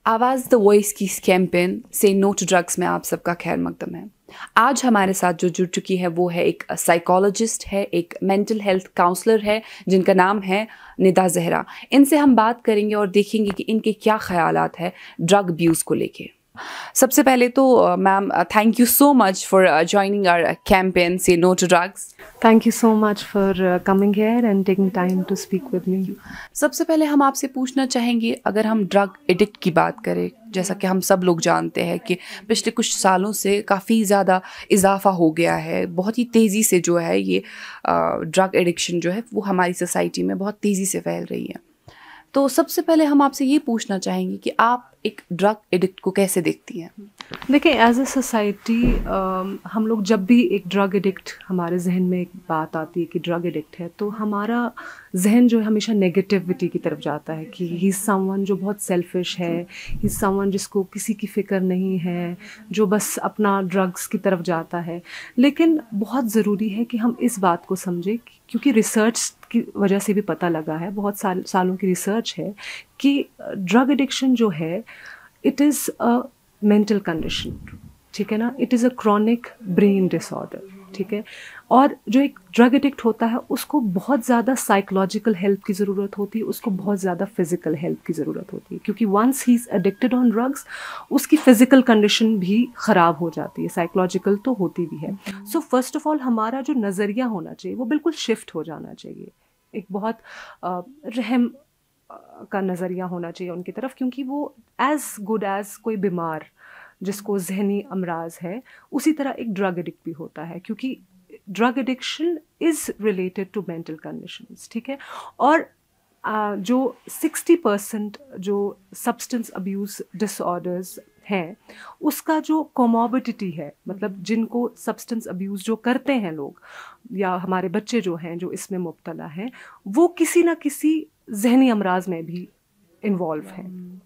आवाज़ the voice की इस कैंपेन से नो टू ड्रग्स में आप सबका खैर मकदम है। आज हमारे साथ जो जुड़ चुकी है वो है एक साइकोलॉजिस्ट है, एक मेंटल हेल्थ काउंसलर है जिनका नाम है निदा जहरा। इनसे हम बात करेंगे और देखेंगे कि इनके क्या ख्यालात है ड्रग अब्यूज़ को लेके। सबसे पहले तो ma'am, thank you so much for joining our campaign से no to drugs. Thank you so much for coming here and taking time to speak with me. सबसे पहले हम आपसे पूछना चाहेंगे, अगर हम ड्रग एडिक्ट की बात करें, जैसा कि हम सब लोग जानते हैं कि पिछले कुछ सालों से काफ़ी ज़्यादा इजाफा हो गया है, बहुत ही तेज़ी से जो है ये ड्रग एडिक्शन जो है वो हमारी सोसाइटी में बहुत तेज़ी से फैल रही है। तो सबसे पहले हम आपसे ये पूछना चाहेंगे कि आप एक ड्रग एडिक्ट को कैसे देखती हैं? देखिए, एज अ सोसाइटी हम लोग जब भी एक ड्रग एडिक्ट हमारे जहन में एक बात आती है कि ड्रग एडिक्ट है, तो हमारा जहन जो है हमेशा नेगेटिविटी की तरफ जाता है कि ही इज़ समवन जो बहुत सेल्फिश है, ही इज़ समवन जिसको किसी की फ़िक्र नहीं है, जो बस अपना ड्रग्स की तरफ जाता है। लेकिन बहुत ज़रूरी है कि हम इस बात को समझें क्योंकि रिसर्च की वजह से भी पता लगा है, बहुत सालों की रिसर्च है कि ड्रग एडिक्शन जो है it is a mental condition, ठीक है ना, it is a chronic brain disorder, ठीक है। और जो एक ड्रग एडिक्ट होता है उसको बहुत ज़्यादा साइकोलॉजिकल हेल्प की ज़रूरत होती है, उसको बहुत ज़्यादा फिजिकल हेल्प की ज़रूरत होती है, क्योंकि once he is addicted on drugs उसकी फिजिकल कंडीशन भी ख़राब हो जाती है, साइकोलॉजिकल तो होती भी है। सो फर्स्ट ऑफ ऑल हमारा जो नज़रिया होना चाहिए वो बिल्कुल शिफ्ट हो जाना चाहिए, एक बहुत रहम का नज़रिया होना चाहिए उनकी तरफ, क्योंकि वो एज़ गुड एज़ कोई बीमार जिसको जहनी अमराज है उसी तरह एक ड्रग एडिक्ट भी होता है, क्योंकि drug addiction is related to mental conditions, ठीक है। और जो 60% जो सब्सटेंस अब्यूज़ डिसऑर्डर्स हैं उसका जो कोमॉर्बिडिटी है, मतलब जिनको सब्सटेंस अब्यूज़ जो करते हैं लोग या हमारे बच्चे जो हैं जो इसमें मुब्तला हैं, वो किसी ना किसी जहनी अमराज में भी इन्वॉल्व हैं,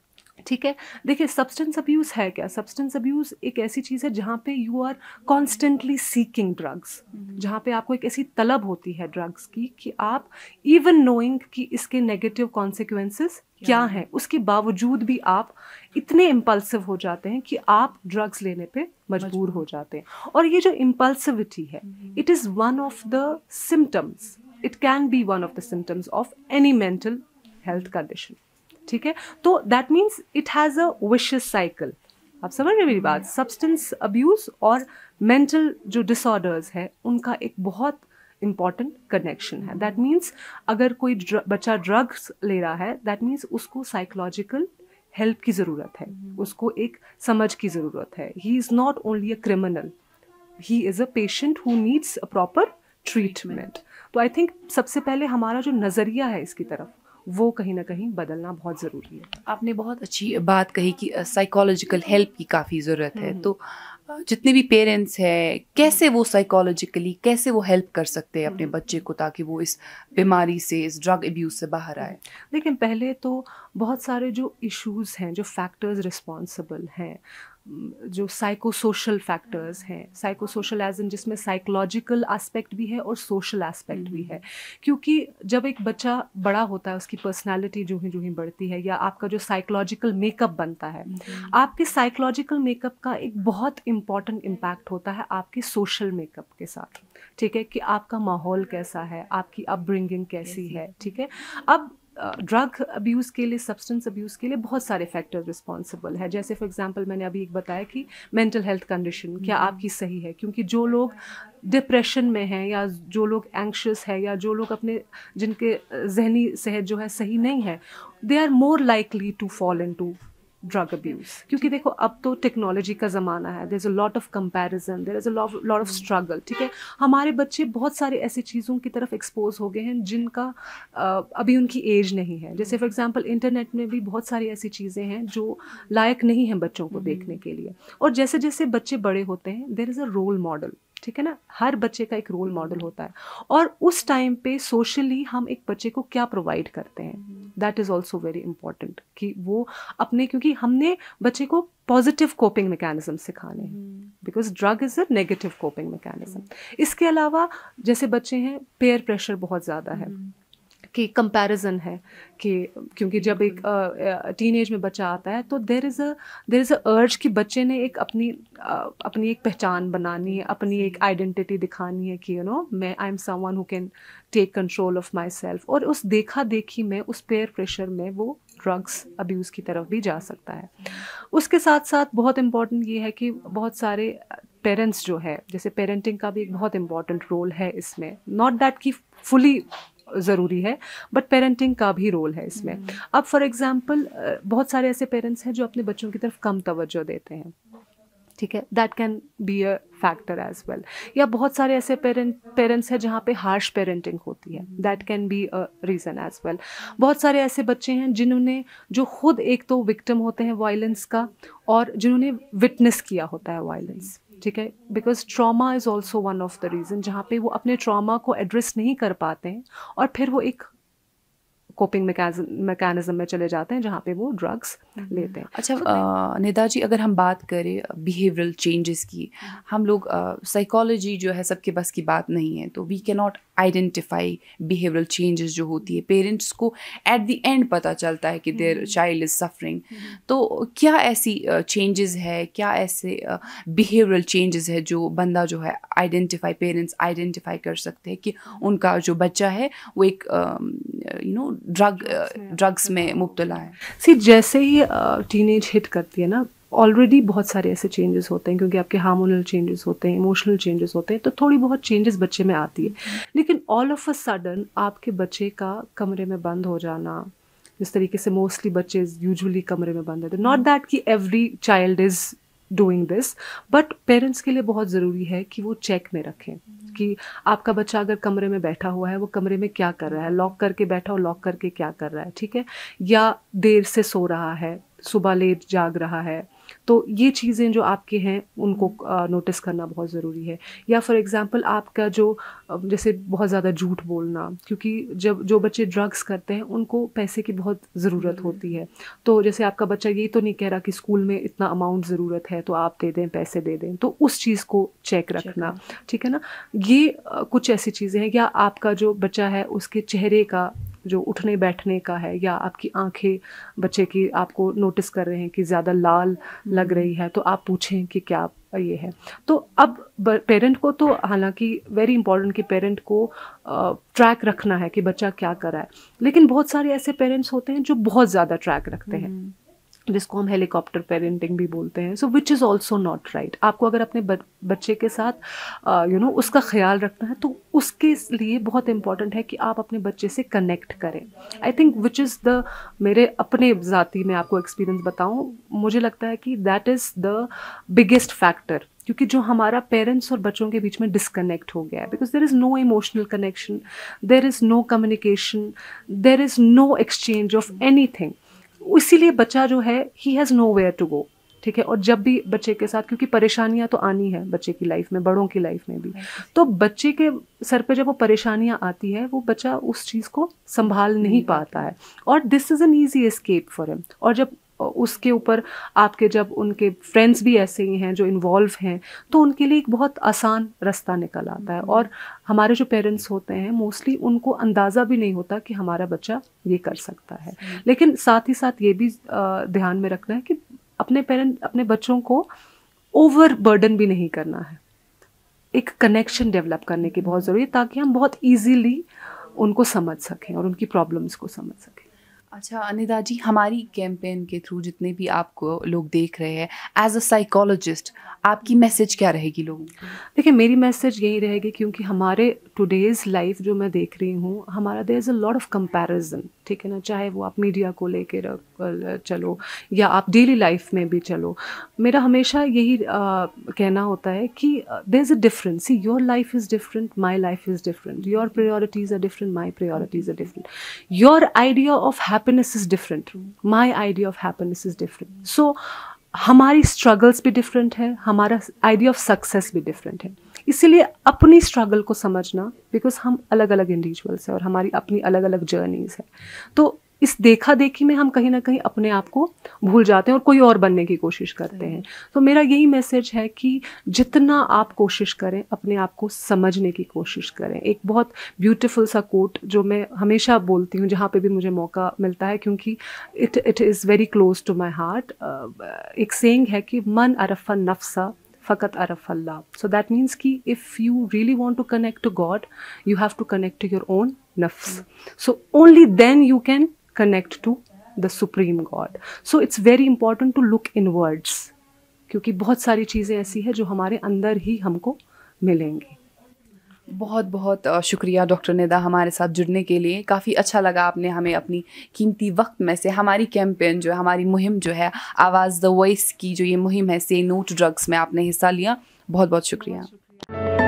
ठीक है। देखिए, सब्सटेंस अब्यूज़ है क्या? सब्सटेंस अब्यूज़ एक ऐसी चीज़ है जहाँ पे you are constantly seeking drugs, जहाँ पे आपको एक ऐसी तलब होती है ड्रग्स की कि आप इवन नोइंग कि इसके नेगेटिव कॉन्सिक्वेंसेस क्या हैं, उसके बावजूद भी आप इतने इम्पल्सिव हो जाते हैं कि आप ड्रग्स लेने पे मजबूर हो जाते हैं। और ये जो इम्पल्सिविटी है, it is one of the symptoms, it can be one of the symptoms of any mental health condition, ठीक है। तो that means it has a vicious cycle. आप समझ रहे हैं मेरी बात? सब्सटेंस अब्यूज़ और मेंटल जो डिसऑर्डर्स है उनका एक बहुत इम्पॉर्टेंट कनेक्शन है। दैट मीन्स अगर कोई बच्चा ड्रग्स ले रहा है, दैट मीन्स उसको साइकोलॉजिकल हेल्प की ज़रूरत है, उसको एक समझ की ज़रूरत है। He is not only a criminal, he is a patient who needs a proper treatment. तो आई थिंक सबसे पहले हमारा जो नज़रिया है इसकी तरफ वो कहीं ना कहीं बदलना बहुत ज़रूरी है। आपने बहुत अच्छी बात कही कि साइकोलॉजिकल हेल्प की काफ़ी ज़रूरत है। तो जितने भी पेरेंट्स हैं, कैसे वो साइकोलॉजिकली कैसे वो हेल्प कर सकते हैं अपने बच्चे को ताकि वो इस बीमारी से, इस ड्रग अब्यूज़ से बाहर आए? लेकिन पहले तो बहुत सारे जो इश्यूज़ हैं, जो फैक्टर्स रिस्पॉन्सिबल हैं, जो साइको सोशल फैक्टर्स हैं, साइको सोशल एज इन जिसमें साइकोलॉजिकल एस्पेक्ट भी है और सोशल एस्पेक्ट भी है, क्योंकि जब एक बच्चा बड़ा होता है उसकी पर्सनालिटी जो ही बढ़ती है, या आपका जो साइकोलॉजिकल मेकअप बनता है, आपके साइकोलॉजिकल मेकअप का एक बहुत इम्पॉर्टेंट इम्पैक्ट होता है आपके सोशल मेकअप के साथ, ठीक है, कि आपका माहौल कैसा है, आपकी अपब्रिंगिंग कैसी है, ठीक है। अब ड्रग अब्यूज़ के लिए, सब्सटेंस अब्यूज़ के लिए बहुत सारे फैक्टर रिस्पॉन्सिबल है। जैसे फॉर एग्जांपल मैंने अभी एक बताया कि मेंटल हेल्थ कंडीशन क्या आपकी सही है, क्योंकि जो लोग डिप्रेशन में हैं या जो लोग एंग्शियस है या जो लोग अपने जिनके जहनी सेहत जो है सही नहीं है, they are more likely to fall into drug abuse. क्योंकि देखो, अब तो टेक्नोलॉजी का ज़माना है, there is a lot of comparison, there is a lot of struggle, ठीक है। हमारे बच्चे बहुत सारे ऐसी चीज़ों की तरफ एक्सपोज हो गए हैं जिनका अभी उनकी एज नहीं है। जैसे फॉर एग्जांपल इंटरनेट में भी बहुत सारी ऐसी चीज़ें हैं जो लायक नहीं हैं बच्चों को देखने के लिए। और जैसे जैसे बच्चे बड़े होते हैं, there is a role model, ठीक है ना, हर बच्चे का एक रोल मॉडल होता है। और उस टाइम पे सोशली हम एक बच्चे को क्या प्रोवाइड करते हैं, that is also very important, कि वो अपने, क्योंकि हमने बच्चे को पॉजिटिव कोपिंग मैकेनिज्म सिखाने हैं, because drug is a negative coping mechanism. इसके अलावा जैसे बच्चे हैं, पेयर प्रेशर बहुत ज़्यादा है कि कंपैरिजन है कि क्योंकि जब एक टीनेज में बच्चा आता है तो देर इज़ अ अर्ज कि बच्चे ने एक अपनी एक पहचान बनानी है, अपनी एक आइडेंटिटी दिखानी है कि मैं I am someone who can take control of myself, और उस देखा देखी में, उस पेयर प्रेशर में वो ड्रग्स अब्यूज़ की तरफ भी जा सकता है। उसके साथ साथ बहुत इम्पॉर्टेंट ये है कि बहुत सारे पेरेंट्स जो है, जैसे पेरेंटिंग का भी एक बहुत इम्पॉर्टेंट रोल है इसमें, नॉट दैट कि फुली ज़रूरी है बट पेरेंटिंग का भी रोल है इसमें। अब फॉर एग्जांपल बहुत सारे ऐसे पेरेंट्स हैं जो अपने बच्चों की तरफ कम तवज्जो देते हैं, ठीक है, that can be a factor as well. या बहुत सारे ऐसे पेरेंट्स हैं जहाँ पे हार्श पेरेंटिंग होती है, that can be a reason as well. बहुत सारे ऐसे बच्चे हैं जो खुद एक तो विक्टिम होते हैं वायलेंस का, और जिन्होंने विटनेस किया होता है वायलेंस, ठीक है, because trauma is also one of the reason जहाँ पे वो अपने ट्रॉमा को एड्रेस नहीं कर पाते हैं और फिर वो एक कोपिंग मैकेनिज्म में चले जाते हैं जहाँ पे वो ड्रग्स लेते हैं। अच्छा निदा जी, अगर हम बात करें बिहेवियरल चेंजेस की, हम लोग साइकोलॉजी जो है सबके बस की बात नहीं है, तो we can not identify behavioural changes जो होती है। पेरेंट्स को एट द एंड पता चलता है कि देयर चाइल्ड इज़ सफरिंग, तो क्या ऐसी चेंजेस है, क्या ऐसे बिहेवियरल चेंजेस है जो बंदा जो है पेरेंट्स आइडेंटिफाई कर सकते हैं कि उनका जो बच्चा है वो एक ड्रग्स में मुब्तला है। जैसे ही टीनेज हिट करती है ना, ऑलरेडी बहुत सारे ऐसे चेंजेस होते हैं, क्योंकि आपके हार्मोनल चेंजेस होते हैं, इमोशनल चेंजेस होते हैं, तो थोड़ी बहुत चेंजेस बच्चे में आती है। लेकिन ऑल ऑफ अ सडन आपके बच्चे का कमरे में बंद हो जाना, जिस तरीके से मोस्टली बच्चे यूजुअली कमरे में बंद रहते हैं, नॉट दैट कि every child is doing this, but parents के लिए बहुत ज़रूरी है कि वो चेक में रखें कि आपका बच्चा अगर कमरे में बैठा हुआ है वो कमरे में क्या कर रहा है, लॉक करके बैठा हो, लॉक करके क्या कर रहा है, ठीक है, या देर से सो रहा है, सुबह लेट जाग रहा है, तो ये चीज़ें जो आपके हैं उनको नोटिस करना बहुत ज़रूरी है। या फॉर एग्ज़ाम्पल आपका जो जैसे बहुत ज़्यादा झूठ बोलना, क्योंकि जब जो बच्चे ड्रग्स करते हैं उनको पैसे की बहुत ज़रूरत होती है, तो जैसे आपका बच्चा ये तो नहीं कह रहा कि स्कूल में इतना अमाउंट ज़रूरत है तो आप दे दें, पैसे दे दें, तो उस चीज़ को चेक रखना, ठीक है ना। ये कुछ ऐसी चीज़ें हैं। या आपका जो बच्चा है उसके चेहरे का जो उठने बैठने का है, या आपकी आंखें बच्चे की आपको नोटिस कर रहे हैं कि ज़्यादा लाल लग रही है, तो आप पूछें कि क्या ये है। तो अब पेरेंट को तो हालांकि वेरी इंपॉर्टेंट कि पेरेंट को ट्रैक रखना है कि बच्चा क्या कर रहा है, लेकिन बहुत सारे ऐसे पेरेंट्स होते हैं जो बहुत ज़्यादा ट्रैक रखते हैं, जिसको हम हेलीकॉप्टर पेरेंटिंग भी बोलते हैं। So which is also not right. आपको अगर अपने बच्चे के साथ उसका ख्याल रखना है तो उसके लिए बहुत इंपॉर्टेंट है कि आप अपने बच्चे से कनेक्ट करें। I think which is the, मेरे अपने ज़ाती में आपको एक्सपीरियंस बताऊं, मुझे लगता है कि that is the biggest factor, क्योंकि जो हमारा पेरेंट्स और बच्चों के बीच में डिस्कनेक्ट हो गया है, because there is no emotional connection, there is no communication, there is no exchange of anything. इसीलिए बच्चा जो है he has nowhere to go, ठीक है। और जब भी बच्चे के साथ, क्योंकि परेशानियां तो आनी है बच्चे की लाइफ में, बड़ों की लाइफ में भी, तो बच्चे के सर पे जब वो परेशानियां आती है वो बच्चा उस चीज़ को संभाल नहीं पाता है, और this is an easy escape for him. और जब उसके ऊपर आपके जब उनके फ्रेंड्स भी ऐसे ही हैं जो इन्वॉल्व हैं, तो उनके लिए एक बहुत आसान रास्ता निकल आता है। और हमारे जो पेरेंट्स होते हैं मोस्टली उनको अंदाज़ा भी नहीं होता कि हमारा बच्चा ये कर सकता है। लेकिन साथ ही साथ ये भी ध्यान में रखना है कि अपने बच्चों को ओवर बर्डन भी नहीं करना है। एक कनेक्शन डेवलप करने की बहुत ज़रूरी है, ताकि हम बहुत ईजीली उनको समझ सकें और उनकी प्रॉब्लम्स को समझ सकें। अच्छा निदा जी, हमारी कैंपेन के थ्रू जितने भी आपको लोग देख रहे हैं, एज अ साइकोलॉजिस्ट आपकी मैसेज क्या रहेगी लोगों को? देखिए, मेरी मैसेज यही रहेगी, क्योंकि हमारे टुडेज़ लाइफ जो मैं देख रही हूँ, हमारा there is a lot of comparison, ठीक है ना। चाहे वो आप मीडिया को लेके चलो या आप डेली लाइफ में भी चलो, मेरा हमेशा यही कहना होता है कि there is a difference. See, your life is different, my life is different, your priorities are different, my priorities are different, your idea of happiness is different, my idea of happiness is different. So हमारी struggles भी different है, हमारा idea of success भी different है। इसीलिए अपनी struggle को समझना, बिकॉज हम अलग अलग इंडिविजुअल्स हैं और हमारी अपनी अलग अलग जर्नीज़ है, तो इस देखा देखी में हम कहीं ना कहीं अपने आप को भूल जाते हैं और कोई और बनने की कोशिश करते हैं। तो मेरा यही मैसेज है कि जितना आप कोशिश करें, अपने आप को समझने की कोशिश करें। एक बहुत ब्यूटीफुल सा कोट जो मैं हमेशा बोलती हूँ जहाँ पे भी मुझे मौका मिलता है, क्योंकि it is very close to my heart. एक सेइंग है कि मन अरफ़ा नफ्सा फ़कत अरफ़ अल्लाह। सो दैट मीन्स कि if you really want to connect to God, you have to connect to your own नफ्स। So only then you can connect to the supreme God. So it's very important to look inwards, क्योंकि बहुत सारी चीज़ें ऐसी हैं जो हमारे अंदर ही हमको मिलेंगी। बहुत बहुत शुक्रिया डॉक्टर निदा हमारे साथ जुड़ने के लिए। काफ़ी अच्छा लगा आपने हमें अपनी कीमती वक्त में से हमारी कैंपेन जो है, हमारी मुहिम जो है आवाज़ द वॉइस की जो ये मुहिम है से नो टू ड्रग्स में आपने हिस्सा लिया। बहुत बहुत शुक्रिया।